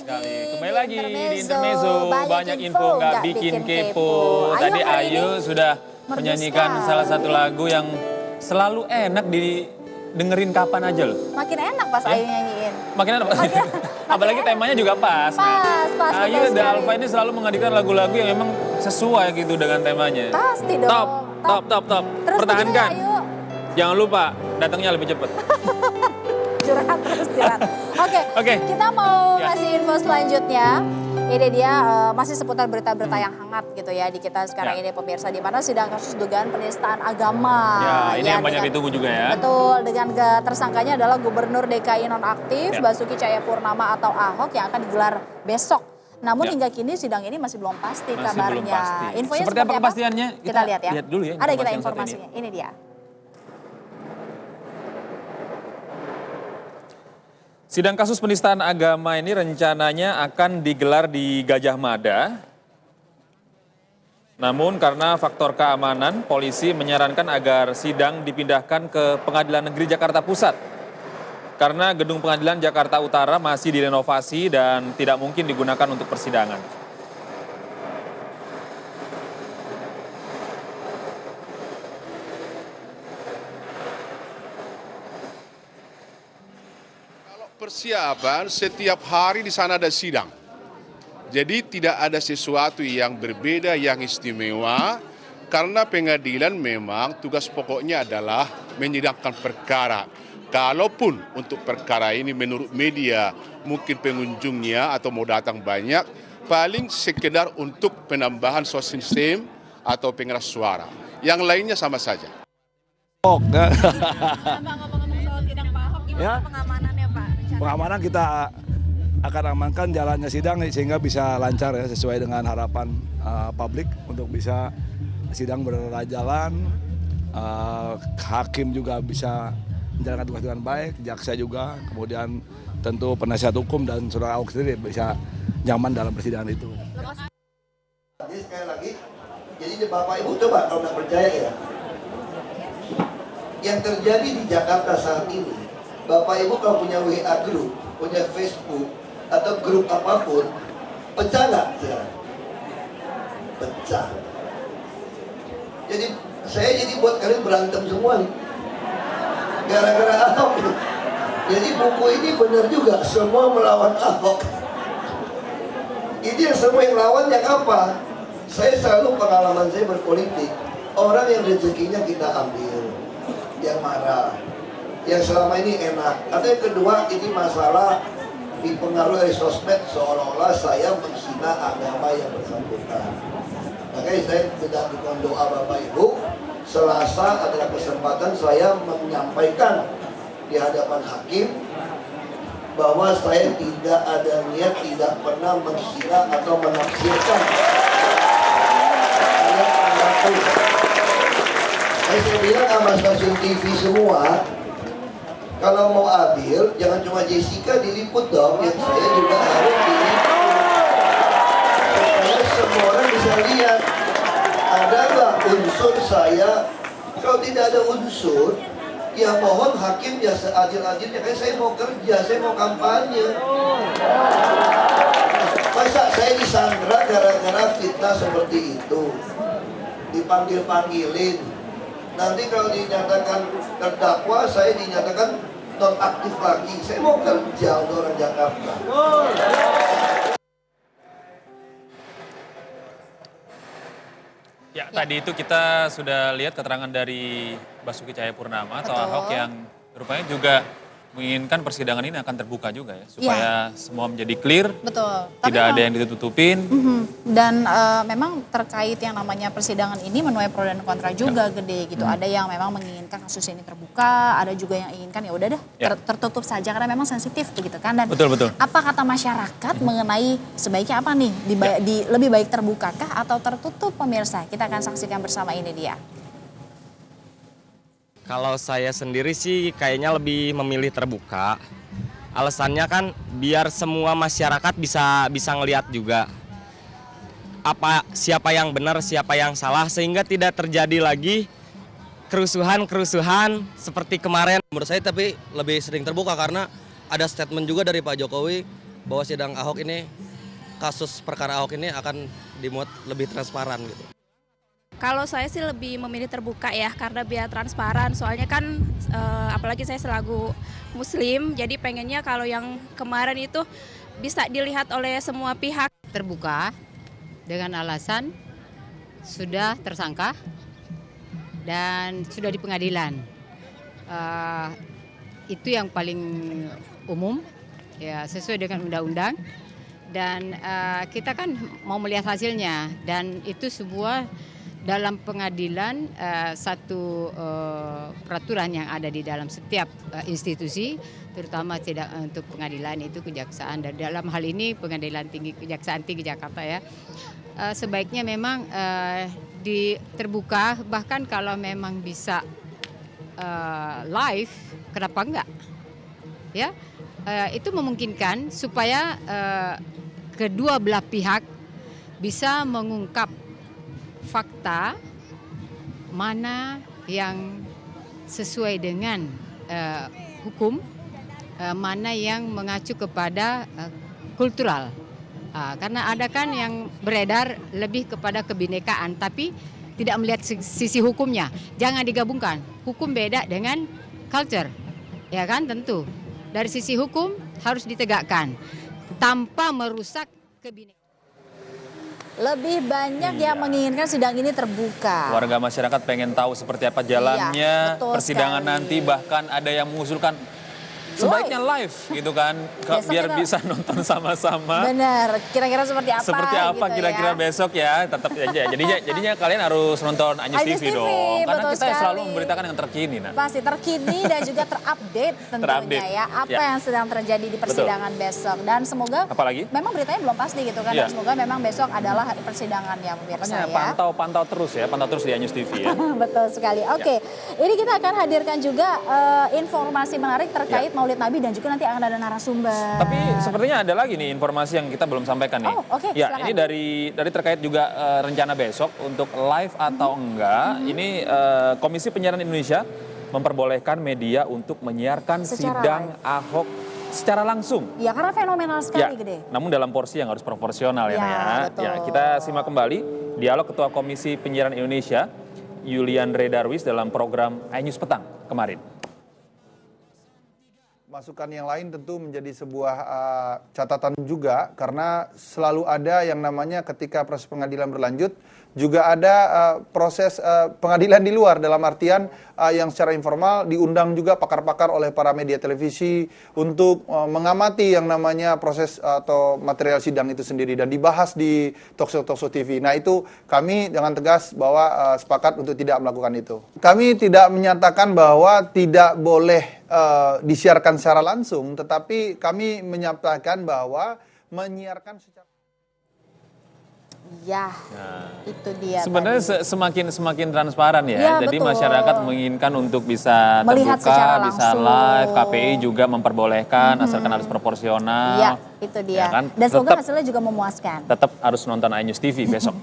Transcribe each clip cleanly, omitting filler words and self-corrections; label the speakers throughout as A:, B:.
A: sekali. Kembali lagi di Intermezzo. Banyak info nggak bikin kepo. Tadi Ayu sudah menyanyikan salah satu lagu yang selalu enak didengerin kapan aja loh.
B: Makin enak pas Ayu nyanyiin.
A: Makin enak pas. Apalagi temanya juga pas.
B: Pas.
A: Ayu dan Alfa ini selalu menghadirkan lagu-lagu yang memang sesuai gitu dengan temanya.
B: Pasti dong.
A: Top.
B: Terus
A: Pertahankan.
B: begini, Ayu.
A: Jangan lupa datangnya lebih cepat.
B: Curhat. Oke, kita mau ngasih info selanjutnya. Ini dia masih seputar berita-berita yang hangat gitu ya di kita sekarang ini pemirsa, di mana sidang kasus dugaan penistaan agama.
A: Ya, ini yang banyak ditunggu juga ya.
B: Betul, dengan tersangkanya adalah Gubernur DKI nonaktif Basuki Cahayapurnama atau Ahok yang akan digelar besok. Namun hingga kini sidang ini masih belum pasti kabarnya.
A: Belum pasti.
B: Infonya
A: seperti apa kepastiannya?
B: Kita lihat ya.
A: Lihat dulu ya.
B: Ada kita informasinya. Ini dia.
A: Sidang kasus penistaan agama ini rencananya akan digelar di Gajah Mada. Namun karena faktor keamanan, polisi menyarankan agar sidang dipindahkan ke Pengadilan Negeri Jakarta Pusat. Karena gedung Pengadilan Jakarta Utara masih direnovasi dan tidak mungkin digunakan untuk persidangan.
C: Persiapan setiap hari di sana ada sidang. Jadi tidak ada sesuatu yang berbeda, yang istimewa. Karena pengadilan memang tugas pokoknya adalah menyidangkan perkara. Kalaupun untuk perkara ini menurut media mungkin pengunjungnya atau mau datang banyak, paling sekedar untuk penambahan sistem atau pengeras suara. Yang lainnya sama saja.
B: Ngomong-ngomong soal sidang Pak Ahok, gimana pengamanannya Pak?
D: Pengamanan kita akan amankan jalannya sidang sehingga bisa lancar ya, sesuai dengan harapan publik untuk bisa sidang berjalan, hakim juga bisa menjalankan tugas dengan baik, jaksa juga, kemudian tentu penasihat hukum dan saudara Ahok sendiri bisa nyaman dalam persidangan itu.
E: Jadi sekali lagi, jadi Bapak Ibu coba kalau nggak percaya ya, yang terjadi di Jakarta saat ini, Bapak Ibu kalau punya WA group, punya Facebook, atau grup apapun, pecah nggak sekarang? Pecah. Jadi saya buat kalian berantem semua nih, gara-gara Ahok. Jadi buku ini benar juga, semua melawan Ahok. Ini yang semua yang lawan yang apa? Saya selalu pengalaman saya berpolitik, orang yang rezekinya kita ambil, yang marah, yang selama ini enak. Karena yang kedua, ini masalah dipengaruhi oleh sosmed seolah-olah saya menghina agama yang bersangkutan. Makanya saya minta dukungan doa Bapak Ibu. Selasa adalah kesempatan saya menyampaikan di hadapan hakim bahwa saya tidak ada niat, tidak pernah menghina atau menafsirkan ayat-ayat. Saya bilang sama stasiun TV semua, kalau mau adil, jangan cuma Jessica diliput dong, yang saya juga harus diliput. Supaya semua orang bisa lihat, ada nggak unsur saya. Kalau tidak ada unsur, ya mohon hakim ya seadil-adilnya. Kayak saya mau kerja, saya mau kampanye. Masa saya disandra gara-gara fitnah seperti itu, dipanggil-panggilin. Nanti kalau dinyatakan terdakwa, saya dinyatakan nonaktif lagi. Saya mau kerja untuk orang Jakarta.
A: Ya, tadi itu kita sudah lihat keterangan dari Basuki Cahayapurnama atau Ahok yang rupanya juga menginginkan persidangan ini akan terbuka juga ya, supaya semua menjadi clear,
B: betul.
A: Tidak ada yang ditutupin.
B: Dan memang terkait yang namanya persidangan ini menuai pro dan kontra juga gede gitu. Ada yang memang menginginkan kasus ini terbuka, ada juga yang inginkan ya udah deh tertutup saja karena memang sensitif begitu kan. Dan
A: Betul.
B: apa kata masyarakat mengenai sebaiknya apa nih, lebih baik terbukakah atau tertutup pemirsa? Kita akan saksikan bersama, ini dia.
F: Kalau saya sendiri sih kayaknya lebih memilih terbuka. Alasannya kan biar semua masyarakat bisa ngelihat juga siapa yang benar, siapa yang salah, sehingga tidak terjadi lagi kerusuhan seperti kemarin.
G: Menurut saya tapi lebih sering terbuka karena ada statement juga dari Pak Jokowi bahwa sidang Ahok ini, kasus perkara Ahok ini akan dimuat lebih transparan gitu.
H: Kalau saya sih lebih memilih terbuka ya, karena biar transparan. Soalnya kan apalagi saya selaku muslim, jadi pengennya kalau yang kemarin itu bisa dilihat oleh semua pihak.
I: Terbuka dengan alasan sudah tersangka dan sudah di pengadilan. Itu yang paling umum, ya sesuai dengan undang-undang. Dan kita kan mau melihat hasilnya, dan itu sebuah dalam pengadilan satu peraturan yang ada di dalam setiap institusi, terutama tidak untuk pengadilan itu kejaksaan, dan dalam hal ini Pengadilan Tinggi Kejaksaan Tinggi Jakarta ya, sebaiknya memang terbuka, bahkan kalau memang bisa live, kenapa enggak? Ya, itu memungkinkan supaya kedua belah pihak bisa mengungkap fakta mana yang sesuai dengan hukum, mana yang mengacu kepada kultural. Karena ada kan yang beredar lebih kepada kebinekaan, tapi tidak melihat sisi hukumnya. Jangan digabungkan, hukum beda dengan culture, ya kan, tentu. Dari sisi hukum harus ditegakkan tanpa merusak kebinekaan.
B: Lebih banyak yang menginginkan sidang ini terbuka.
A: Warga masyarakat pengen tahu seperti apa jalannya persidangan
B: sekali.
A: nanti, bahkan ada yang mengusulkan sebaiknya live gitu kan, biar bisa nonton sama-sama.
B: Bener, kira-kira seperti apa?
A: Seperti apa
B: gitu
A: kira-kira
B: ya.
A: besok ya, tetap aja. Jadinya kalian harus nonton Anyus TV dong, karena kita selalu memberitakan yang terkini.
B: Pasti terkini dan juga terupdate tentunya ya, apa yang sedang terjadi di persidangan besok. Dan semoga,
A: apalagi?
B: Memang beritanya belum pasti gitu kan, dan semoga memang besok adalah hari persidangan ya pemirsa ya.
A: Pantau terus di Anyus TV ya.
B: Betul sekali. Oke, ini kita akan hadirkan juga informasi menarik terkait Maulid Nabi, dan juga nanti akan ada narasumber.
A: Tapi sepertinya ada lagi nih informasi yang kita belum sampaikan nih.
B: Oh, oke,
A: ya,
B: silakan.
A: ini dari terkait juga rencana besok untuk live atau enggak. Ini Komisi Penyiaran Indonesia memperbolehkan media untuk menyiarkan sidang Ahok secara langsung.
B: Ya, karena fenomenal sekali, Gede.
A: Namun dalam porsi yang harus proporsional ya.
B: Betul.
A: Ya, kita simak kembali dialog Ketua Komisi Penyiaran Indonesia Yulian Redarwis dalam program iNews Petang kemarin.
J: Masukan yang lain tentu menjadi sebuah catatan juga, karena selalu ada yang namanya ketika proses pengadilan berlanjut juga ada proses pengadilan di luar, dalam artian yang secara informal diundang juga pakar-pakar oleh para media televisi untuk mengamati yang namanya proses atau material sidang itu sendiri dan dibahas di talkshow TV. Nah, itu kami dengan tegas bahwa sepakat untuk tidak melakukan itu. Kami tidak menyatakan bahwa tidak boleh disiarkan secara langsung, tetapi kami menyatakan bahwa menyiarkan secara...
B: Ya, itu dia.
A: Sebenarnya semakin transparan ya. Jadi
B: betul.
A: masyarakat menginginkan untuk bisa
B: melihat secara
A: terbuka, bisa
B: langsung.
A: live, KPI juga memperbolehkan, asalkan harus proporsional.
B: Ya, itu dia.
A: Ya kan?
B: Dan semoga hasilnya juga memuaskan.
A: Tetap harus nonton iNews TV besok.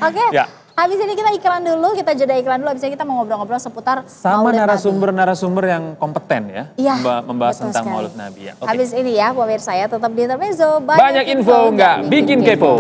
B: Oke,
A: Ya.
B: habis ini kita iklan dulu, kita jeda iklan dulu, habis ini kita mau ngobrol-ngobrol seputar
A: Sama
B: Maulid
A: narasumber yang kompeten ya,
B: Iya,
A: membahas
B: betul
A: tentang
B: sekali.
A: Maulid Nabi ya. Oke.
B: Habis ini ya, pemirsa ya, tetap di Intermezzo.
A: Banyak info nggak bikin kepo.